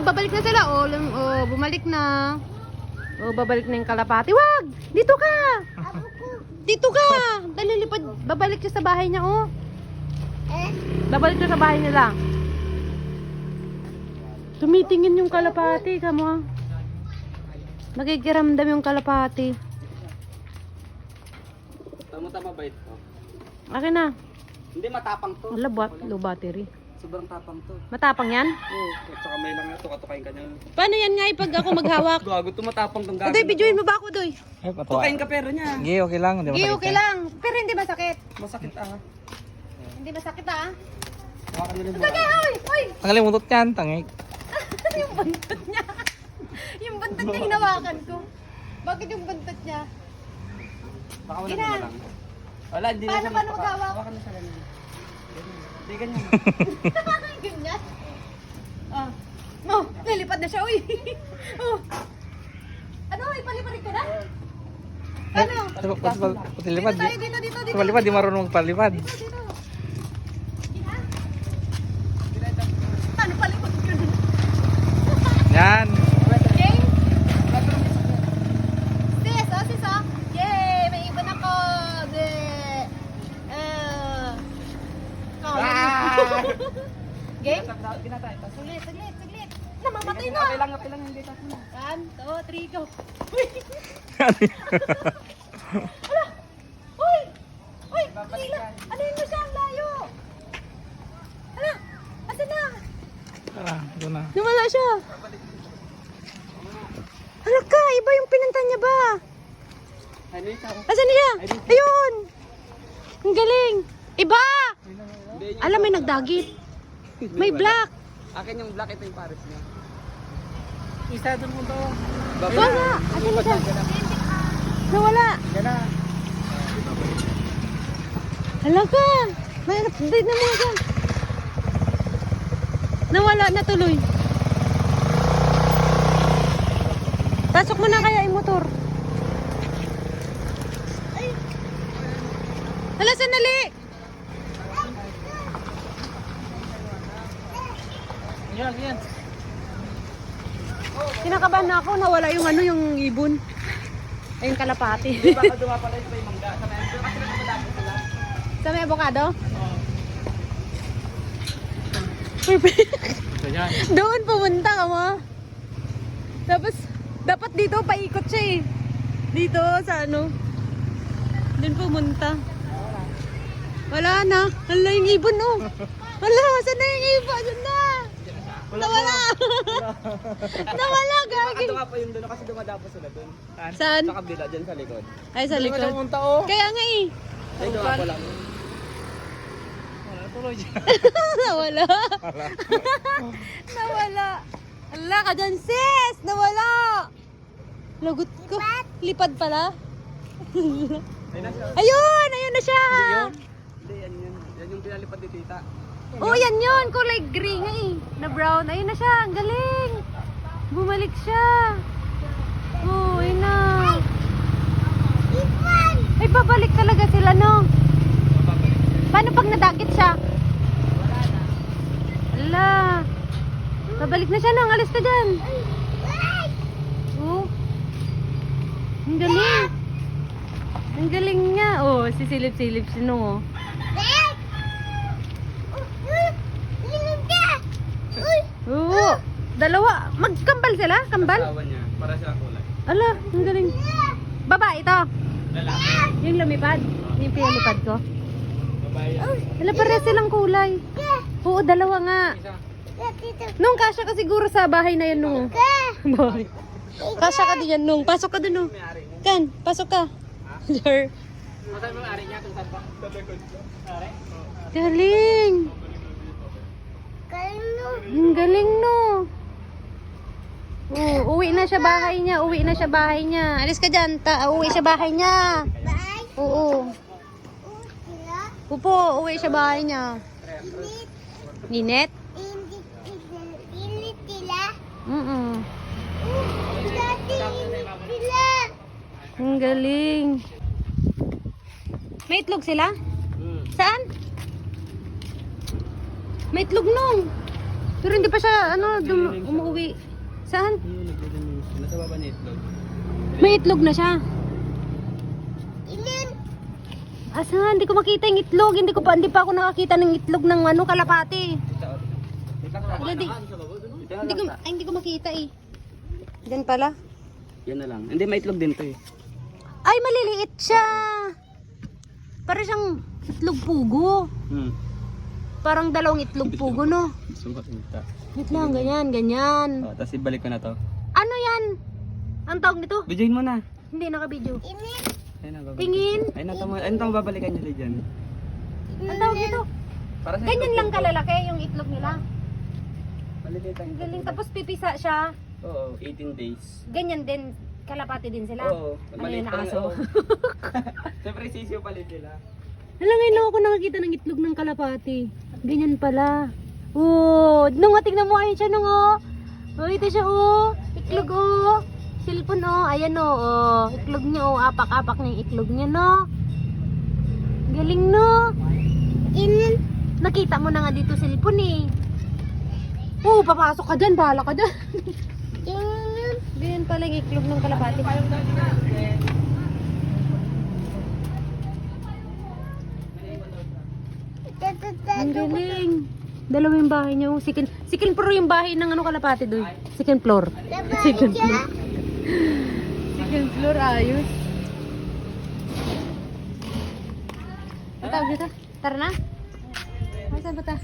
babalik na sila. Bumalik na. Babalik na yung kalapati. Wag! Dito ka! Dito ka! Dali, lipad. Babalik siya sa bahay niya, oh. Babalik siya sa bahay nila. Tumitingin yung kalapati, kamo. Nagigiramdam yung kalapati. Tama bait to. Akin na. Hindi matapang to. Wala, low battery. Sobrang tapang to. Matapang yan? Oo, at saka may lang ito, katukain ka niya. Paano yan nga pag ako maghawak? Gago, tumatapang tong gago. Adoy, videoin mo ba ako, Doy? Tukain ka pero niya. Sige, okay lang. Hindi Okay, okay lang. Pero hindi masakit. Masakit ah. Hindi masakit ah. Hawakan mo rin mo. Sige, oy! Oy! Tanggalin mo yan, tangik. Yung bantot niya. Yung bantot niya hinawakan ko. Bakit yung bantot niya? Baka wala Ina. na lang. Wala, hindi na Paano, siya paano magpaka- maghawak? Hawakan mo sa ganyan. Hindi ganyan. Ganyan. Ah. Oh, lilipad na siya, uy. Oh. Ano, ipalipad ka na? Ano? Patilipad. Dito tayo, dito. Palipad, di marunong magpalipad. Dito. Gina? Paano palipad ka na? Yan. Okay? Sis, oh. Yay! May ibon ako! De. Game? Saglit. Namamatay na! Okay lang, hindi tapos na. 1, 2, 3, go! Hala! Uy! Lila! Ano yun mo siya? Ang layo! Hala! Asan na? Tara, ito na. Nawala siya! Hala ka! Iba yung pinunta niya ba? Ano yung tao? Asan na siya? Ayun! Ang galing! Iba! Hindi, yun. Alam, may nagdagit. May black. Akin yung black, ito yung pares niya. Isa doon mo to. Wala! Asan na siya? Nawala! Gana. Hala ka! May update na mga ka. Nawala na tuloy. Pasok mo na kaya yung motor. Hala, sandali! Yan. Kinakabahan na ako, nawala yung yung ibon. Ay, yung kalapati. Baka dumapala yung may mangga. Sa may kasi nagmadapos sila. Sa may avocado? Yan. Doon pumunta ka mo. Tapos, dapat dito paikot siya eh. Dito sa ano. Doon pumunta. Wala na. Wala yung ibon oh. Wala, saan na yung ibon? Saan na? Nawala. Nawala, gagi. Ito nga pa yung doon kasi dumadapos sila doon. Saan? Sa kabila, dyan sa likod. Ay, sa likod. oh. Kaya nga eh. Ay, gawa ko lang. Tuloy dyan. Nawala. Nawala. Ala ka dyan, sis! Nawala! Lagot ko. Lipad pala. Ay, nasa. Ayun! Ayun na siya! Hindi, yan. Yan yung pinalipad ni tita. Oh, yan yun! Kulay green nga eh. Na brown. Ayun na siya. Ang galing! Bumalik siya. Oh, ayun na. Ay, babalik talaga sila, no? Paano pag nadakit siya? Ala! Babalik na siya, no? Alis ka dyan. Oh. Ang galing. Ang galing niya. Oh, sisilip-silip siya, no? Oo. Dalawa. Magkambal sila? Kambal? Asawa niya, para silang kulay. Ala, ang galing. Baba, ito. Lalaki. Yung lumipad. Yung pinalipad ko. Babae yan. Ala, pares silang kulay. Oo, dalawa nga. Isa. Nung kasya ka siguro sa bahay na yan, nung. Bahay. Kasya ka din yan, nung. Pasok ka dun, nung. May-ari niya. Kan, pasok ka. Sure. Masaya mo may-ari niya kung saan ba? Sa likod ko. Ari? Galing. Ang galing, no. Uwi na siya bahay niya. Uwi na siya bahay niya. Alis ka dyan. Uwi siya bahay niya. Oo. Upo, uwi siya bahay niya. Ninit? Ang galing. May itlog sila? Saan? May itlog nung. Pero hindi pa siya, umuwi. Saan? Yung naglilinis. Nasa baba na itlog. May itlog na siya. Asan? Hindi ko makita yung itlog. Hindi pa ako nakakita ng itlog ng kalapati. Hindi ko makita eh. Diyan pala. Yan na lang. Hindi, may itlog din to eh. Ay, maliliit siya. Para siyang itlog pugo. Parang dalawang itlog pugo, no? Gusto mo makita. Wait lang, ganyan. Oh, tapos ibalik ko na to. Ano yan? Ang tawag nito? Videoin mo na. Hindi, naka-video. Ayun na, babalikan. Tingin. Ayun na, babalikan nyo dyan. Ang tawag nito? Para sa Ganyan lang kalalaki yung itlog nila. Malilit ang Ang galing. Tapos pipisa siya. Oo, 18 days. Ganyan din. Kalapati din sila. Oo, Ano maliit yun, pa rin, aso? oo. Siyempre sisiyo pa rin sila. Hala, ngayon lang ako nakakita ng itlog ng kalapati. Ganyan pala. Oh, nung tingnan mo, ayun siya nung oh, ito siya oh. Itlog oh. Cellphone oh. Ayan oh. Itlog niya oh. Apak-apak na yung itlog niya no. Galing no. Nakita mo na nga dito cellphone eh. Oh, papasok ka dyan. Bahala ka dyan. Ganyan pala yung itlog ng kalapati. Ang galing. Dalawa yung bahay niya. Second floor yung bahay ng kalapati doon. Second floor. Second floor. Second floor, ayos. Tawag dito. Tara na. Ay, saan ba ta?